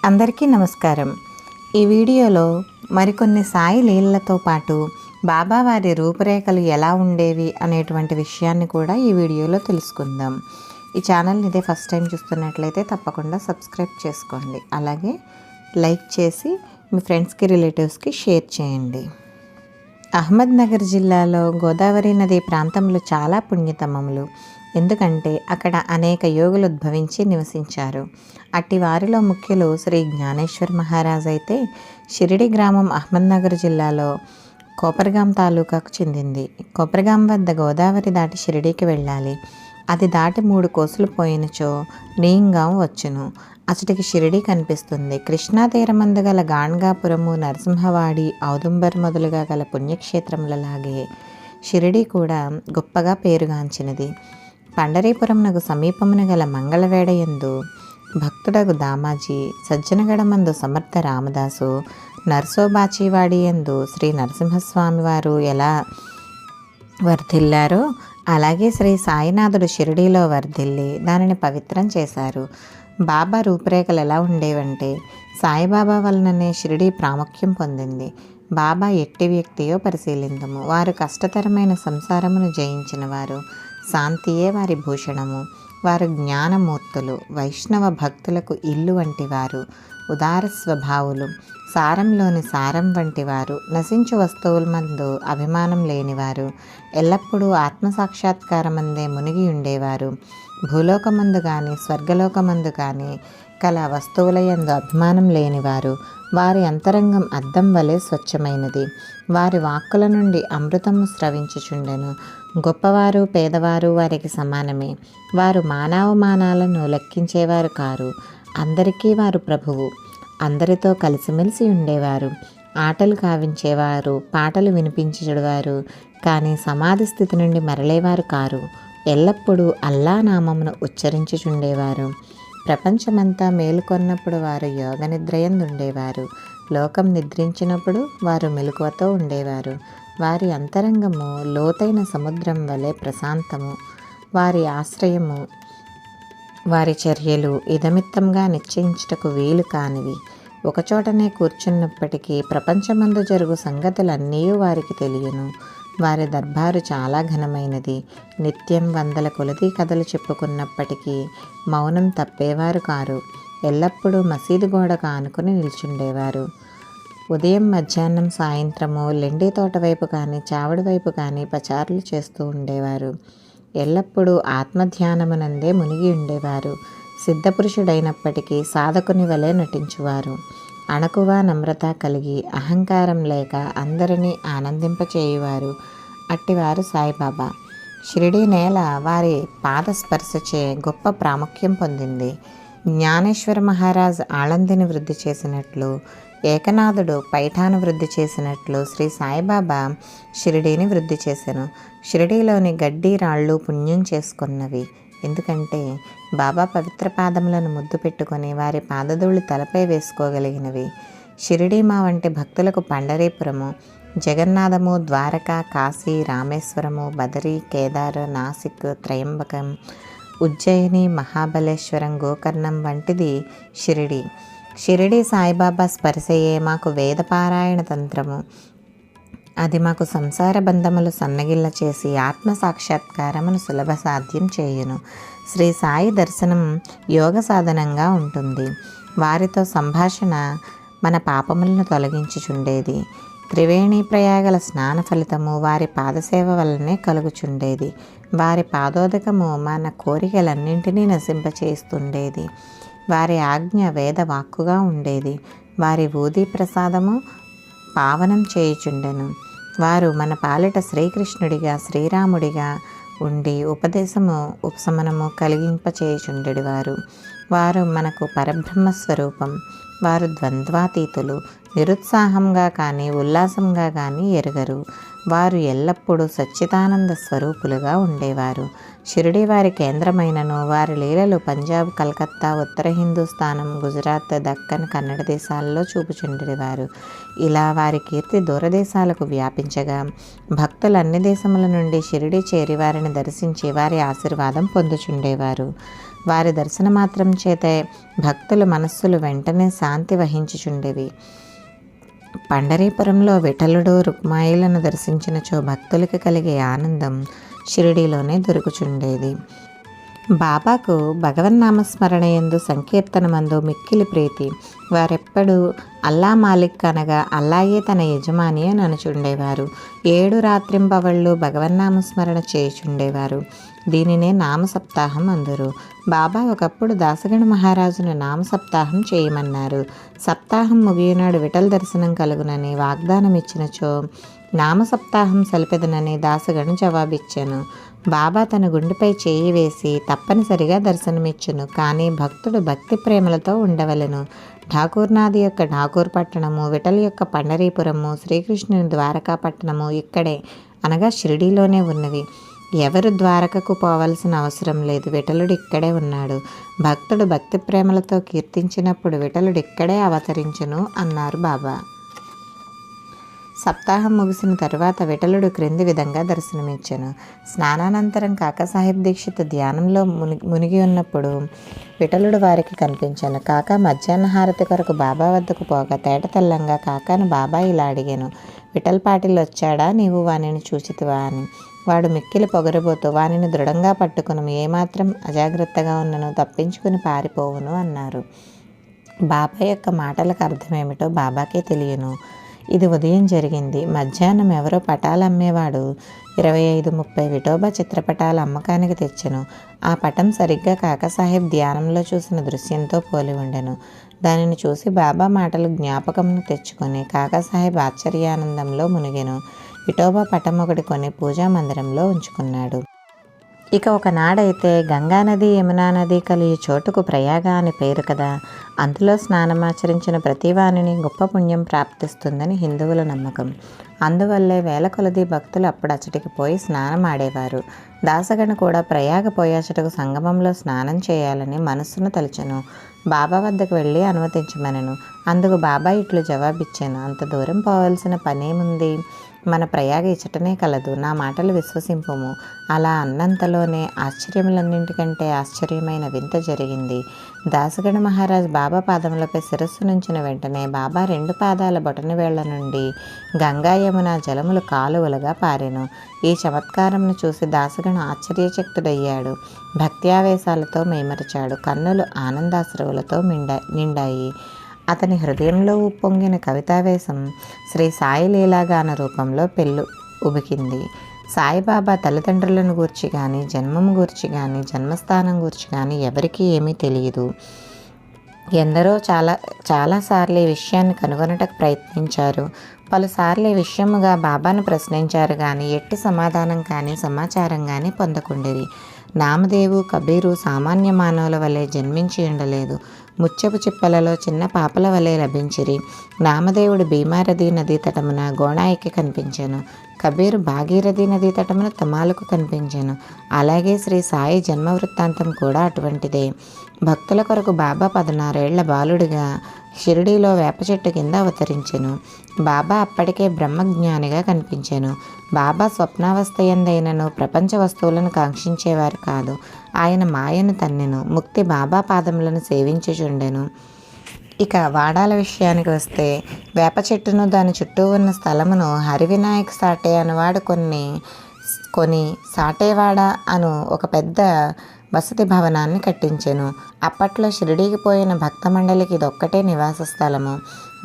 అందరికీ నమస్కారం. ఈ వీడియోలో మరికొన్ని సాయి లీలలతో పాటు బాబావారి రూపురేఖలు ఎలా ఉండేవి అనేటువంటి విషయాన్ని కూడా ఈ వీడియోలో తెలుసుకుందాం. ఈ ఛానల్ని ఇదే ఫస్ట్ టైం చూస్తున్నట్లయితే తప్పకుండా సబ్స్క్రైబ్ చేసుకోండి. అలాగే లైక్ చేసి మీ ఫ్రెండ్స్కి రిలేటివ్స్కి షేర్ చేయండి. అహ్మద్నగర్ జిల్లాలో గోదావరి నది ప్రాంతంలో చాలా పుణ్యతమములు. ఎందుకంటే అక్కడ అనేక యోగులు ఉద్భవించి నివసించారు. అట్టి వారిలో ముఖ్యులు శ్రీ జ్ఞానేశ్వర్ మహారాజ్ అయితే షిరిడి గ్రామం అహ్మద్నగర్ జిల్లాలో కోపర్గాం తాలూకాకు చెందింది. కోపర్గాం వద్ద గోదావరి దాటి షిరిడీకి వెళ్ళాలి. అది దాటి 3 కోసులు పోయినచో నీంగాం వచ్చును. అచటికి షిరిడి కనిపిస్తుంది. కృష్ణా తీరమందు గల గాణగాపురము, నరసింహవాడి, ఔదుంబర్ మొదలుగా గల పుణ్యక్షేత్రములలాగే షిరిడి కూడా గొప్పగా పేరుగాంచినది. పండరీపురమునకు సమీపమున గల మంగళవేడయందు భక్తుడగు దామాజీ, సజ్జనగడమందు సమర్థ రామదాసు, నర్సోబాచివాడి యందు శ్రీ నరసింహస్వామి వారు ఎలా వర్ధిల్లారో అలాగే శ్రీ సాయినాథుడు షిరిడీలో వర్ధిల్లి దానిని పవిత్రం చేశారు. బాబా రూపురేఖలు ఎలా ఉండేవంటే, సాయిబాబా వలననే షిరిడీ ప్రాముఖ్యం పొందింది. బాబా ఎట్టి వ్యక్తియో పరిశీలిందము. వారు కష్టతరమైన సంసారమును జయించిన వారు. శాంతియే వారి భూషణము. వారు జ్ఞానమూర్తులు, వైష్ణవ భక్తులకు ఇల్లు వంటి వారు, ఉదార స్వభావులు, సారంలోని సారం వంటి వారు, నశించు వస్తువుల మందు అభిమానం లేనివారు, ఎల్లప్పుడూ ఆత్మసాక్షాత్కారమందే మునిగి ఉండేవారు. భూలోకమందు కానీ స్వర్గలోకమందు కానీ కల వస్తువుల యందు అభిమానం లేనివారు. వారి అంతరంగం అద్దం వలె స్వచ్ఛమైనది. వారి వాక్కుల నుండి అమృతము స్రవించుచుండెను. గొప్పవారు పేదవారు వారికి సమానమే. వారు మానవమానాలను లెక్కించేవారు కారు. అందరికీ వారు ప్రభువు. అందరితో కలిసిమెలిసి ఉండేవారు. ఆటలు కావించేవారు, పాటలు వినిపించేవారు, కానీ సమాధి స్థితి నుండి మరలేవారు కారు. ఎల్లప్పుడూ అల్లా నామమును ఉచ్చరించుచుండేవారు. ప్రపంచమంతా మేలుకొన్నప్పుడు వారు యోగ నిద్రయందుండేవారు. లోకం నిద్రించినప్పుడు వారు మెలకువతో ఉండేవారు. వారి అంతరంగము లోతైన సముద్రం వలె ప్రశాంతము. వారి ఆశ్రయము, వారి చర్యలు ఇదమిత్తంగా నిశ్చయించుటకు వీలు కానివి. ఒకచోటనే కూర్చున్నప్పటికీ ప్రపంచమందు జరుగు సంగతులన్నీ వారికి తెలియను. వారి దర్బారు చాలా ఘనమైనది. నిత్యం 100 కొలది కథలు చెప్పుకున్నప్పటికీ మౌనం తప్పేవారు కారు. ఎల్లప్పుడూ మసీదు గోడకు ఆనుకుని నిల్చుండేవారు. ఉదయం, మధ్యాహ్నం, సాయంత్రము లెండి తోట వైపు కానీ చావడి వైపు కానీ పచారులు చేస్తూ ఉండేవారు. ఎల్లప్పుడూ ఆత్మధ్యానమునందే మునిగి ఉండేవారు. సిద్ధపురుషుడైనప్పటికీ సాధకుని వలె నటించువారు. అణకువ నమ్రత కలిగి అహంకారం లేక అందరినీ ఆనందింపచేయువారు. అట్టివారు సాయిబాబా. షిరిడీ నేల వారి పాదస్పర్శచే గొప్ప ప్రాముఖ్యం పొందింది. జ్ఞానేశ్వర మహారాజ్ ఆళందిని వృద్ధి చేసినట్లు, ఏకనాథుడు పైఠాను వృద్ధి చేసినట్లు శ్రీ సాయిబాబా షిరిడీని వృద్ధి చేసెను. షిరిడీలోని గడ్డి రాళ్ళు పుణ్యం చేసుకున్నవి. ఎందుకంటే బాబా పవిత్ర పాదములను ముద్దు పెట్టుకొని వారి పాదధూళి తలపై వేసుకోగలిగినవి. షిరిడీ మా వంటి భక్తులకు పండరీపురము, జగన్నాథము, ద్వారకా, కాశీ, రామేశ్వరము, బదరీ, కేదార్, నాసిక్, త్రయంబకం, ఉజ్జయిని, మహాబలేశ్వరం, గోకర్ణం వంటిది షిరిడీ. షిరిడీ సాయిబాబా స్పర్శయే మాకు వేదపారాయణ తంత్రము. అది మాకు సంసార బంధములు సన్నగిల్ల చేసి ఆత్మ సాక్షాత్కారమును సులభ సాధ్యం చేయును. శ్రీ సాయి దర్శనం యోగ సాధనంగా ఉంటుంది. వారితో సంభాషణ మన పాపములను తొలగించుచుండేది. త్రివేణి ప్రయాగల స్నాన ఫలితము వారి పాదసేవ వల్లనే కలుగుచుండేది. వారి పాదోదకము మన కోరికలన్నింటినీ నశింపచేస్తుండేది. వారి ఆజ్ఞ వేద వాక్కుగా ఉండేది. వారి ఊదీ ప్రసాదము పావనం చేయుచుండెను. వారు మన పాలిట శ్రీకృష్ణుడిగా శ్రీరాముడిగా ఉండి ఉపదేశము ఉపశమనము కలిగింపచేయుచుండెడివారు. వారు మనకు పరబ్రహ్మ స్వరూపం. వారు ద్వంద్వాతీతులు. నిరుత్సాహంగా కానీ ఉల్లాసంగా కానీ ఎరుగరు. వారు ఎల్లప్పుడూ సచ్చిదానంద స్వరూపులుగా ఉండేవారు. షిరిడి వారి కేంద్రమైనను వారి లీలలు పంజాబ్, కలకత్తా, ఉత్తర హిందూస్థానం, గుజరాత్, దక్కన్, కన్నడ దేశాలలో చూపుచుండేవారు. ఇలా వారి కీర్తి దూరదేశాలకు వ్యాపించగా భక్తులు అన్ని దేశముల నుండి షిరిడి చేరి వారిని దర్శించి వారి ఆశీర్వాదం పొందుచుండేవారు. వారి దర్శన మాత్రం చేతే భక్తుల మనస్సులు వెంటనే శాంతి వహించుచుండేవి. పండరీపురంలో విఠలుడు రుక్మాయిలను దర్శించినచో భక్తులకి కలిగే ఆనందం షిరిడీలోనే దొరుకుచుండేది. బాబాకు భగవన్నామస్మరణ యందు సంకీర్తనమందు మిక్కిలి ప్రీతి. వారెప్పుడు అల్లా మాలిక్ అనగా అల్లాయే తన యజమాని అని అనుచుండేవారు. 7 రాత్రింబవళ్ళు భగవన్నామస్మరణ చేయుచుండేవారు. దీనినే నామసప్తాహం అందరు. బాబా ఒకప్పుడు దాసగణ మహారాజును నామసప్తాహం చేయమన్నారు. సప్తాహం ముగియనాడు విఠల్ దర్శనం కలుగునని వాగ్దానం ఇచ్చినచో నామసప్తాహం సలిపెదనని దాసగను జవాబిచ్చాను. బాబా తన గుండెపై చేయి వేసి తప్పనిసరిగా దర్శనమిచ్చును. కానీ భక్తుడు భక్తి ప్రేమలతో ఉండవలెను. ఠాకూర్నాథ్ యొక్క ఠాకూర్ పట్టణము, విఠల్ యొక్క పండరీపురము, శ్రీకృష్ణుని ద్వారకా పట్టణము ఇక్కడే అనగా షిరిడీలోనే ఉన్నవి. ఎవరు ద్వారకకు పోవలసిన అవసరం లేదు. విఠలుడు ఇక్కడే ఉన్నాడు. భక్తుడు భక్తి ప్రేమలతో కీర్తించినప్పుడు విఠలుడు ఇక్కడే అవతరించును అన్నారు బాబా. సప్తాహం ముగిసిన తరువాత విఠలుడు క్రింది విధంగా దర్శనమిచ్చాను. స్నానానంతరం కాకాసాహెబ్ దీక్షిత్ ధ్యానంలో మునిగి ఉన్నప్పుడు విఠలుడు వారికి కనిపించాను. కాకా మధ్యాహ్న హారతి కొరకు బాబా వద్దకు పోగా తేట తెల్లంగా కాకాను బాబా ఇలా అడిగాను, విఠల్ పాటిల్ వచ్చాడా, నీవు వానిని చూచితివా అని. వాడు మిక్కిలి పొగరబోతూ వానిని దృఢంగా పట్టుకును, ఏమాత్రం అజాగ్రత్తగా ఉన్నను తప్పించుకుని పారిపోవును అన్నారు. బాబా యొక్క మాటలకు అర్థమేమిటో బాబాకే తెలియను. ఇది ఉదయం జరిగింది. మధ్యాహ్నం ఎవరో పటాలు అమ్మేవాడు 25-30 విఠోబా చిత్రపటాలు అమ్మకానికి తెచ్చెను. ఆ పటం సరిగ్గా కాకాసాహెబ్ ధ్యానంలో చూసిన దృశ్యంతో పోలి ఉండెను. దానిని చూసి బాబా మాటలు జ్ఞాపకంను తెచ్చుకొని కాకాసాహెబ్ ఆశ్చర్యానందంలో మునిగెను. విఠోబా పటం ఒకటి కొని పూజా మందిరంలో ఉంచుకున్నాడు. ఇక ఒకనాడైతే గంగానది యమునా నది కలిగి చోటుకు ప్రయాగ అని పేరు కదా. అందులో స్నానమాచరించిన ప్రతివానిని గొప్ప పుణ్యం ప్రాప్తిస్తుందని హిందువుల నమ్మకం. అందువల్లే వేల కొలది భక్తులు అప్పుడు అచ్చటికి పోయి స్నానం ఆడేవారు. దాసగణ కూడా ప్రయాగ పోయాచటకు సంగమంలో స్నానం చేయాలని మనస్సును తలచెను. బాబా వద్దకు వెళ్ళి అనుమతించమనెను. అందుకు బాబా ఇట్లు జవాబిచ్చాను, అంత దూరం పోవలసిన పనేముంది, మన ప్రయాగ ఇచ్చటనే కలదు, నా మాటలు విశ్వసింపుము. అలా అన్నంతలోనే ఆశ్చర్యములన్నింటికంటే ఆశ్చర్యమైన వింత జరిగింది. దాసగణ మహారాజ్ బాబా పాదములపై శిరస్సు నుంచిన వెంటనే బాబా 2 పాదాల బొటన వేళ్ల నుండి గంగా యమున జలములు కాలువలుగా పారెను. ఈ చమత్కారంను చూసి దాసగణ ఆశ్చర్యచకితుడయ్యాడు. భక్త్యావేశాలతో మైమరచాడు. కన్నులు ఆనందాశ్రువులతో నిండాయి. అతని హృదయంలో ఉప్పొంగిన కవితావేశం శ్రీ సాయి లీలాగాన రూపంలో పెళ్ళు ఉబికింది. సాయిబాబా తల్లిదండ్రులను గూర్చి కానీ, జన్మము గూర్చి కానీ, జన్మస్థానం గూర్చి కానీ ఎవరికీ ఏమీ తెలియదు. ఎందరో చాలాసార్లు ఈ విషయాన్ని కనుగొనటకు ప్రయత్నించారు. పలుసార్లు ఈ విషయముగా బాబాను ప్రశ్నించారు కానీ ఎట్టి సమాధానం కానీ సమాచారం కానీ పొందకుండిరి. నామదేవు, కబీరు సామాన్య మానవుల వలె జన్మించి ఉండలేదు. ముత్యపు చిప్పలలో చిన్న పాపల వలె లభించిరి. నామదేవుడు భీమారథి నదీ తటమున గోణాయికి కనిపించాను. కబీరు భాగీరథి నదీ తటమున తమాలకు కనిపించాను. అలాగే శ్రీ సాయి జన్మ వృత్తాంతం కూడా అటువంటిదే. భక్తుల కొరకు బాబా 16 ఏళ్ల బాలుడిగా షిరిడీలో వేప చెట్టు కింద అవతరించెను. బాబా అప్పటికే బ్రహ్మజ్ఞానిగా కనిపించాను. బాబా స్వప్నావస్థ యందైనను ప్రపంచ వస్తువులను కాంక్షించేవారు కాదు. ఆయన మాయను తన్నెను. ముక్తి బాబా పాదములను సేవించుచుండెను. ఇక వాడాల విషయానికి వస్తే వేప చెట్టును దాని చుట్టూ ఉన్న స్థలమును హరివినాయక్ సాటే అనువాడు కొని సాటేవాడ అను ఒక పెద్ద వసతి భవనాన్ని కట్టించెను. అప్పట్లో షిరిడీకి పోయిన భక్త మండలికి ఇదొక్కటే నివాస స్థలము.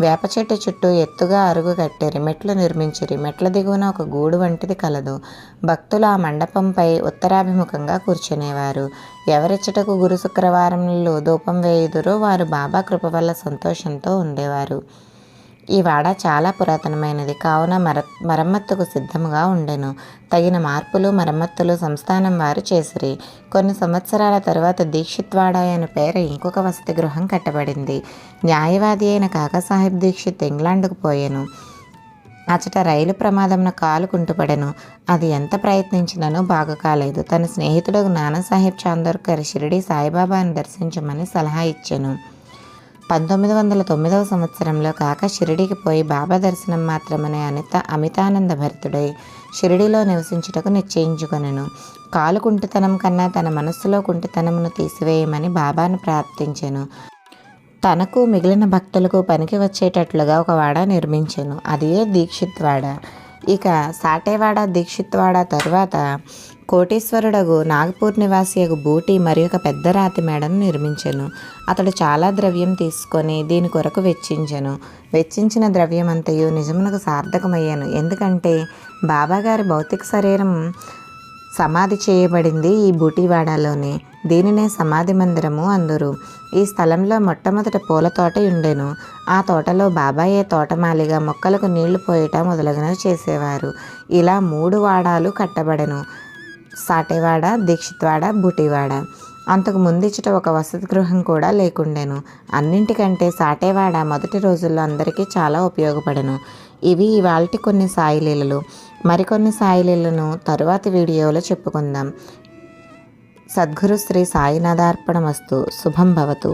వేప చెట్టు చుట్టూ ఎత్తుగా అరుగు కట్టిరి, మెట్లు నిర్మించిరి. మెట్ల దిగువన ఒక గూడు వంటిది కలదు. భక్తులు ఆ మండపంపై ఉత్తరాభిముఖంగా కూర్చునేవారు. ఎవరిచ్చటకు గురు శుక్రవారంలో ధూపం వేయుదురో వారు బాబా కృప వల్ల సంతోషంతో ఉండేవారు. ఈ వాడ చాలా పురాతనమైనది కావున మరమ్మత్తుకు సిద్ధముగా ఉండెను. తగిన మార్పులు మరమ్మత్తులు సంస్థానం వారు చేసిరి. కొన్ని సంవత్సరాల తరువాత దీక్షిత్వాడ అనే పేర ఇంకొక వసతి గృహం కట్టబడింది. న్యాయవాది అయిన కాకాసాహెబ్ దీక్షిత్ ఇంగ్లాండ్కు పోయెను. అచట రైలు ప్రమాదమున కాలు కుంటుపడెను. అది ఎంత ప్రయత్నించినను బాగు కాలేదు. తన స్నేహితుడు నానాసాహెబ్ చాందోర్కర్ షిరిడి సాయిబాబాను దర్శించమని సలహా ఇచ్చెను. 1909వ సంవత్సరంలో కాక షిరిడీకి పోయి బాబా దర్శనం మాత్రమనే అమితానంద భరితుడై షిరిడీలో నివసించుటకు నిశ్చయించుకొనెను. కాలు కుంటితనం కన్నా తన మనస్సులో కుంటితనమును తీసివేయమని బాబాను ప్రార్థించెను. తనకు మిగిలిన భక్తులకు పనికి వచ్చేటట్లుగా ఒక వాడ నిర్మించెను. అదే దీక్షిత్ వాడ. ఇక సాటేవాడ దీక్షిత్ వాడ తరువాత కోటీశ్వరుడగు నాగపూర్ నివాసియగు బూటి మరి ఒక పెద్ద రాతి మేడను నిర్మించెను. అతడు చాలా ద్రవ్యం తీసుకొని దీని కొరకు వెచ్చించెను. వెచ్చించిన ద్రవ్యం అంతయు నిజమునకు సార్థకమయ్యాను. ఎందుకంటే బాబాగారి భౌతిక శరీరం సమాధి చేయబడింది ఈ బూటివాడలోనే. దీనినే సమాధి మందిరము అందురు. ఈ స్థలంలో మొట్టమొదటి పూల తోట ఉండెను. ఆ తోటలో బాబాయే తోటమాలిగా మొక్కలకు నీళ్లు పోయట మొదలగునవి చేసేవారు. ఇలా 3 వాడాలు కట్టబడెను: సాటేవాడ, దీక్షిత్వాడ, బూటివాడ. అంతకు ముందిచ్చట ఒక వసతి గృహం కూడా లేకుండెను. అన్నింటికంటే సాటేవాడ మొదటి రోజుల్లో అందరికీ చాలా ఉపయోగపడెను. ఇవి ఇవాల్టి కొన్ని సాయిలీలలు. మరికొన్ని సాయిలీలను తరువాతి వీడియోలో చెప్పుకుందాం. సద్గురు శ్రీ సాయినాథార్పణమస్తు. శుభం భవతు.